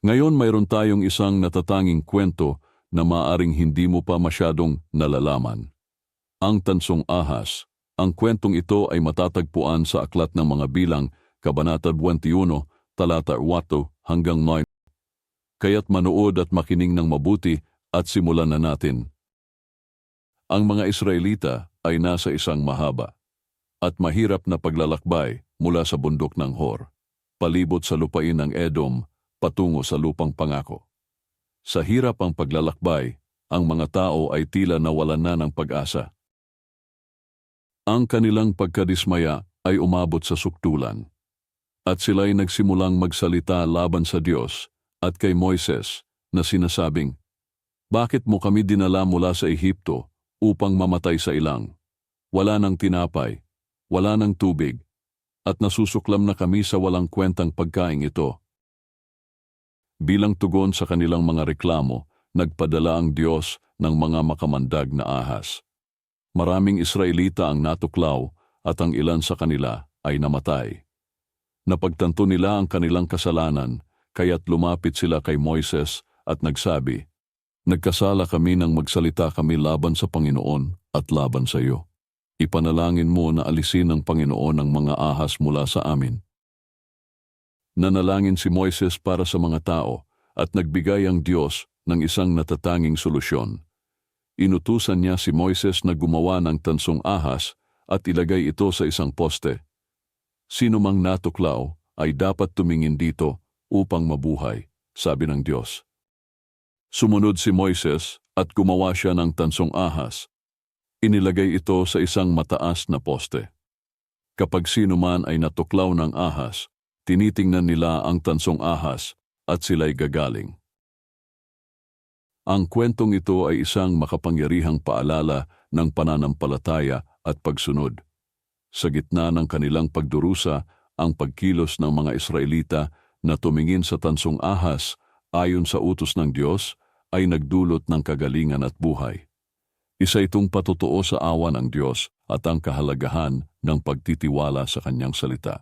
Ngayon mayroon tayong isang natatanging kwento na maaring hindi mo pa masyadong nalalaman. Ang Tansong Ahas. Ang kwentong ito ay matatagpuan sa Aklat ng Mga Bilang, Kabanata 21, talata 4 hanggang 9. Kaya't manood at makinig ng mabuti at simulan na natin. Ang mga Israelita ay nasa isang mahaba at mahirap na paglalakbay mula sa bundok ng Hor, palibot sa lupain ng Edom, patungo sa lupang pangako. Sa hirap ang paglalakbay, ang mga tao ay tila nawalan na ng pag-asa. Ang kanilang pagkadismaya ay umabot sa sukdulan, at sila'y nagsimulang magsalita laban sa Diyos at kay Moises na sinasabing, "Bakit mo kami dinala mula sa Ehipto upang mamatay sa ilang? Wala nang tinapay, wala nang tubig, at nasusuklam na kami sa walang kwentang pagkain ito." Bilang tugon sa kanilang mga reklamo, nagpadala ang Diyos ng mga makamandag na ahas. Maraming Israelita ang natuklaw at ang ilan sa kanila ay namatay. Napagtanto nila ang kanilang kasalanan, kaya't lumapit sila kay Moises at nagsabi, "Nagkasala kami nang magsalita kami laban sa Panginoon at laban sa iyo. Ipanalangin mo na alisin ng Panginoon ang mga ahas mula sa amin." Nanalangin si Moises para sa mga tao at nagbigay ang Diyos ng isang natatanging solusyon. Inutusan niya si Moises na gumawa ng tansong ahas at ilagay ito sa isang poste. Sino mang natuklaw ay dapat tumingin dito upang mabuhay, sabi ng Diyos. Sumunod si Moises at gumawa siya ng tansong ahas. Inilagay ito sa isang mataas na poste. Kapag sino man ay natuklaw ng ahas, tinitingnan nila ang tansong ahas at sila'y gagaling. Ang kwentong ito ay isang makapangyarihang paalala ng pananampalataya at pagsunod. Sa gitna ng kanilang pagdurusa, ang pagkilos ng mga Israelita na tumingin sa tansong ahas ayon sa utos ng Diyos ay nagdulot ng kagalingan at buhay. Isa itong patutuo sa awa ng Diyos at ang kahalagahan ng pagtitiwala sa kanyang salita.